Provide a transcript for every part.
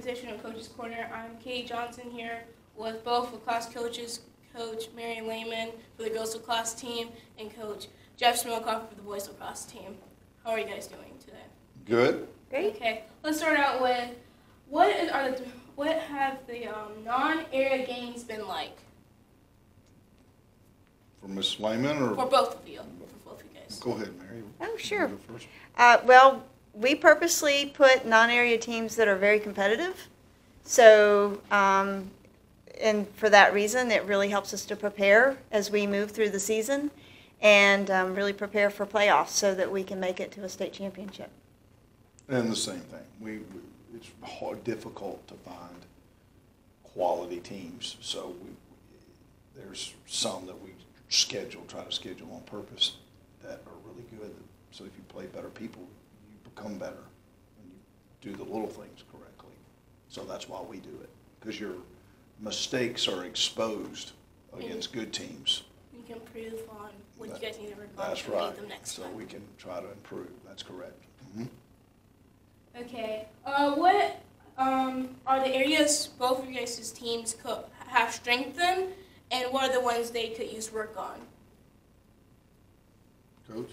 edition of Coach's Corner. I'm Katie Johnson here with both lacrosse coaches, Coach Mary Lehman for the girls lacrosse team and Coach Jeff Schmidlkofer for the boys lacrosse team. How are you guys doing today? Good. Great. Okay, let's start out with what have the non-area games been like? For Miss Lehman or? For both of you. For both of you guys. Go ahead, Mary. Oh, sure. You go first. Well, we purposely put non-area teams that are very competitive. So, and for that reason, it really helps us to prepare as we move through the season and really prepare for playoffs so that we can make it to a state championship. And the same thing. It's difficult to find quality teams. So there's some that we try to schedule on purpose that are really good. So if you play better people, you become better when you do the little things correctly. So that's why we do it, because your mistakes are exposed against good teams. You can improve on what you guys need to work on That's to right. meet them next time. So we can try to improve. That's correct. Mm-hmm. Okay. What are the areas both of you guys' teams have strengthened, and what are the ones they could use work on? Coach?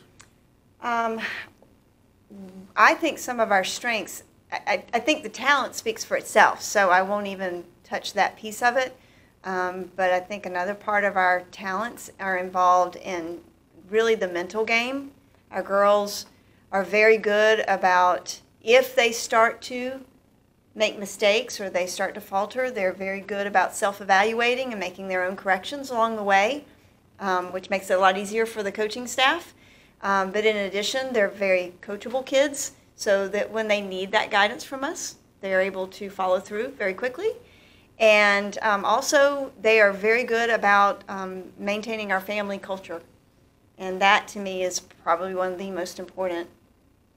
I think some of our strengths, I think the talent speaks for itself, so I won't even touch that piece of it. But I think another part of our talents are involved in really the mental game. Our girls are very good about, if they start to make mistakes or they start to falter, they're very good about self-evaluating and making their own corrections along the way, which makes it a lot easier for the coaching staff. But in addition, they're very coachable kids, so that when they need that guidance from us, they're able to follow through very quickly. And also, they are very good about maintaining our family culture. And that, to me, is probably one of the most important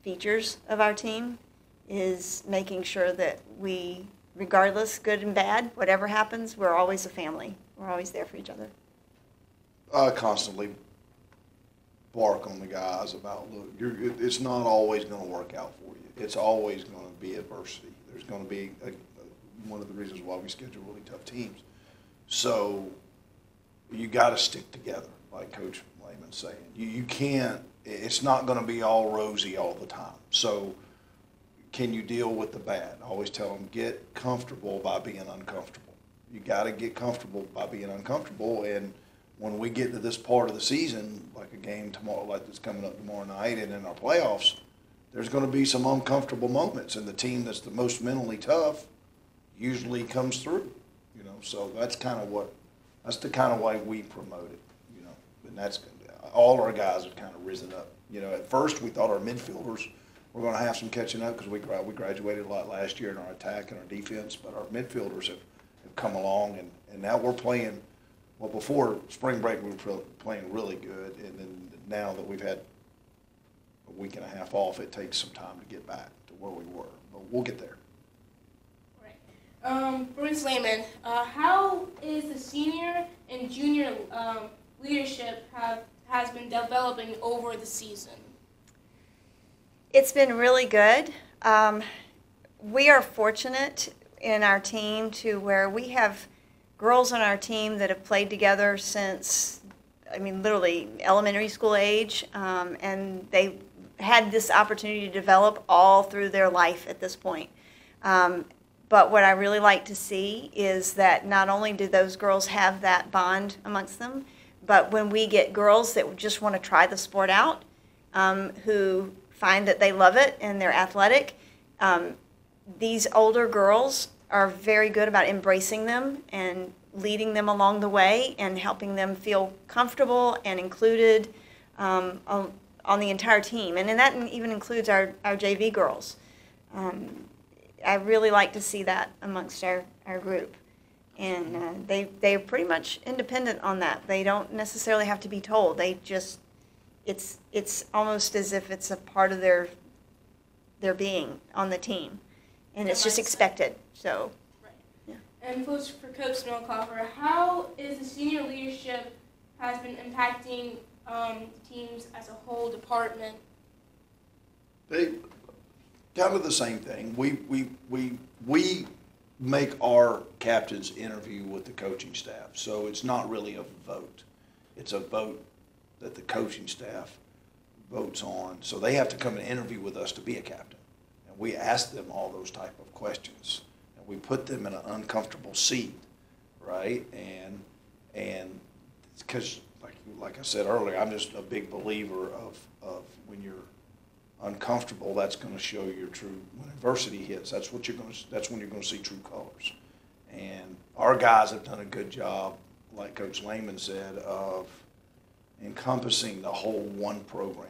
features of our team, is making sure that we, regardless, good and bad, whatever happens, we're always a family. We're always there for each other. Constantly bark on the guys about, look, it's not always going to work out for you. It's always going to be adversity. There's going to be one of the reasons why we schedule really tough teams. So you got to stick together, like Coach Lehman's saying. You can't, it's not going to be all rosy all the time. So can you deal with the bad? I always tell them, get comfortable by being uncomfortable. You got to get comfortable by being uncomfortable. And when we get to this part of the season, like a game tomorrow, like that's coming up tomorrow night, and in our playoffs, there's going to be some uncomfortable moments, and the team that's the most mentally tough usually comes through. You know, so that's the kind of way we promote it. You know, and that's all our guys have kind of risen up. You know, at first we thought our midfielders were going to have some catching up because we graduated a lot last year in our attack and our defense, but our midfielders have come along, and now we're playing. Well, before spring break, we were playing really good, and then now that we've had a week and a half off, it takes some time to get back to where we were, but we'll get there. Right. Bruce Lehman, how is the senior and junior leadership has been developing over the season? It's been really good. We are fortunate in our team to where we have girls on our team that have played together since, literally elementary school age, and they had this opportunity to develop all through their life at this point. But what I really like to see is that not only do those girls have that bond amongst them, but when we get girls that just want to try the sport out, who find that they love it and they're athletic, these older girls are very good about embracing them and leading them along the way and helping them feel comfortable and included on the entire team. And that even includes our JV girls. I really like to see that amongst our group. And they're pretty much independent on that. They don't necessarily have to be told. They just, it's almost as if it's a part of their being on the team. And it's just expected. So, right. Yeah. And for Coach Schmidlkofer, how is the senior leadership has been impacting teams as a whole department? They kind of the same thing. We make our captains interview with the coaching staff. So it's not really a vote. It's a vote that the coaching staff votes on. So they have to come and interview with us to be a captain. And we ask them all those type of questions. And we put them in an uncomfortable seat, right? And because like I said earlier, I'm just a big believer of when you're uncomfortable, that's going to show your true, when adversity hits, that's when you're going to see true colors. And our guys have done a good job, like Coach Lehman said, of encompassing the whole one program.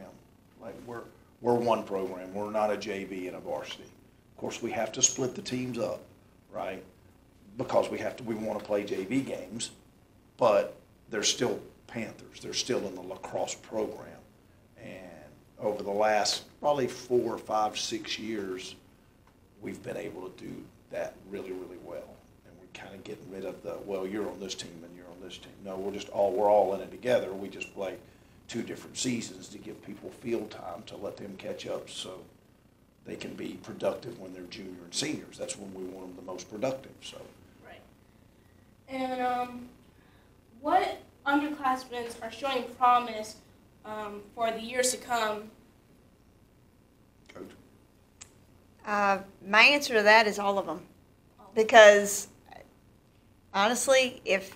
Like we're one program. We're not a JV and a varsity. Of course, we have to split the teams up, right? Because we want to play JV games, but they're still Panthers. They're still in the lacrosse program. And over the last probably 4, 5, 6 years, we've been able to do that really, really well. And we're kind of getting rid of the, well, you're on this team and you're on this team. No, we're all in it together. We just play 2 different seasons to give people field time to let them catch up so they can be productive when they're junior and seniors. That's when we want them the most productive. So. Right. And what underclassmen are showing promise for the years to come? Coach? My answer to that is all of them, because honestly, if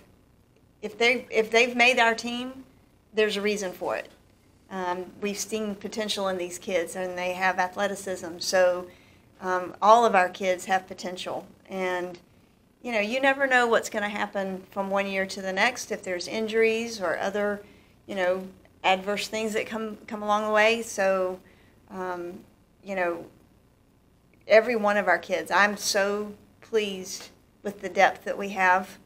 they've made our team, there's a reason for it. We've seen potential in these kids, and they have athleticism. So all of our kids have potential, and you never know what's going to happen from one year to the next if there's injuries or other, adverse things that come along the way. So, every one of our kids, I'm so pleased with the depth that we have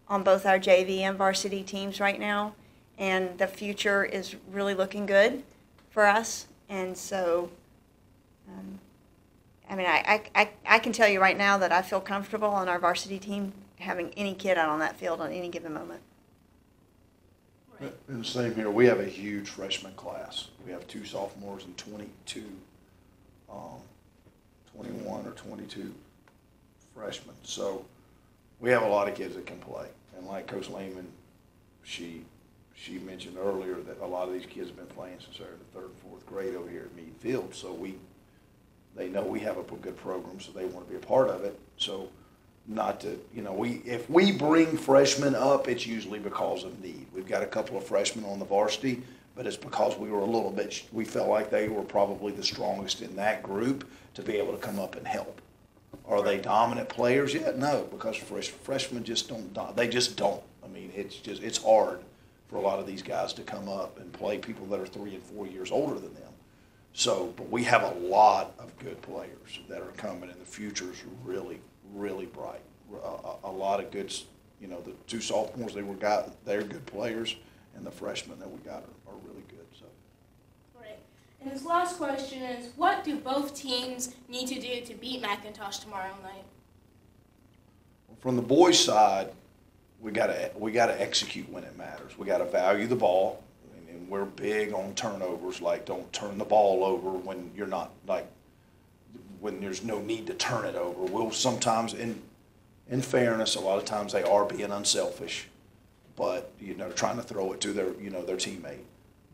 on both our JV and varsity teams right now, and the future is really looking good for us. And so, I can tell you right now that I feel comfortable on our varsity team having any kid out on that field on any given moment. Right. And the same here, we have a huge freshman class. We have 2 sophomores and 21 or 22 freshmen. So we have a lot of kids that can play. And like Coach Lehman, she mentioned earlier that a lot of these kids have been playing since they're in the 3rd and 4th grade over here at Meade Field. So they know we have a good program, so they want to be a part of it. So not to, if we bring freshmen up, it's usually because of need. We've got a couple of freshmen on the varsity, but it's because we felt like they were probably the strongest in that group to be able to come up and help. Are they dominant players yet? No, because freshmen just don't. They just don't. I mean, it's hard for a lot of these guys to come up and play people that are 3 and 4 years older than them. So, but we have a lot of good players that are coming, and the future is really, really bright. A lot of good, the 2 sophomores they're good players, and the freshmen that we got are really good. So. Right. And this last question is, what do both teams need to do to beat McIntosh tomorrow night? From the boys' side, we gotta execute when it matters. We gotta value the ball. And we're big on turnovers, like don't turn the ball over when you're not, like when there's no need to turn it over. We'll sometimes, in fairness, a lot of times they are being unselfish, but trying to throw it to their teammate.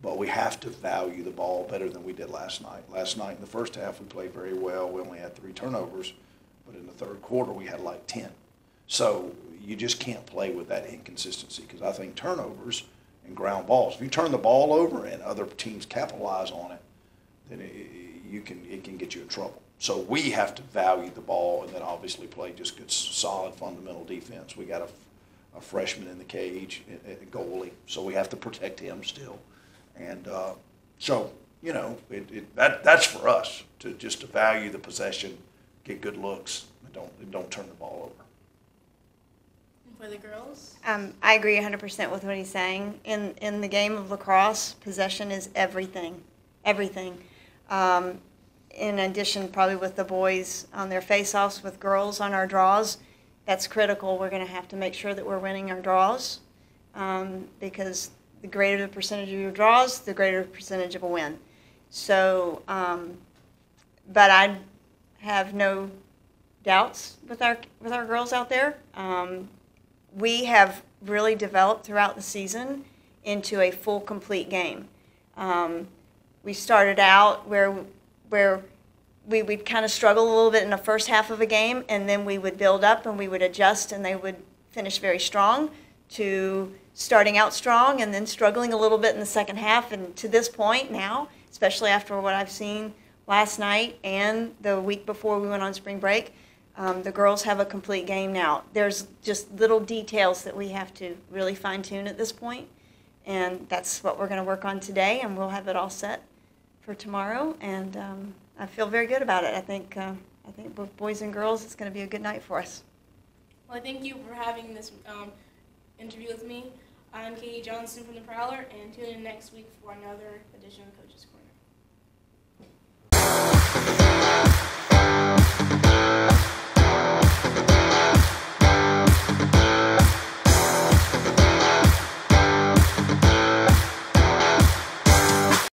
But we have to value the ball better than we did last night. Last night in the first half we played very well. We only had 3 turnovers, but in the 3rd quarter we had like 10. So you just can't play with that inconsistency, because I think turnovers and ground balls, if you turn the ball over and other teams capitalize on it, then it can get you in trouble. So we have to value the ball, and then obviously play just good, solid, fundamental defense. We got a freshman in the cage, a goalie, so we have to protect him still. And so that's for us to value the possession, get good looks, and don't turn the ball over. For the girls? I agree 100% with what he's saying. In the game of lacrosse, possession is everything. Everything. In addition, probably with the boys on their face-offs, with girls on our draws, that's critical. We're going to have to make sure that we're winning our draws, because the greater the percentage of your draws, the greater the percentage of a win. So, but I have no doubts with our girls out there. We have really developed throughout the season into a full, complete game. We started out where we would kind of struggle a little bit in the first half of a game, and then we would build up and we would adjust, and they would finish very strong, to starting out strong and then struggling a little bit in the second half. And to this point now, especially after what I've seen last night and the week before we went on spring break, the girls have a complete game now. There's just little details that we have to really fine-tune at this point, and that's what we're going to work on today, and we'll have it all set for tomorrow. And I feel very good about it. I think both boys and girls, it's going to be a good night for us. Well, thank you for having this interview with me. I'm Katie Johnson from the Prowler, and tune in next week for another edition of Coach's Corner.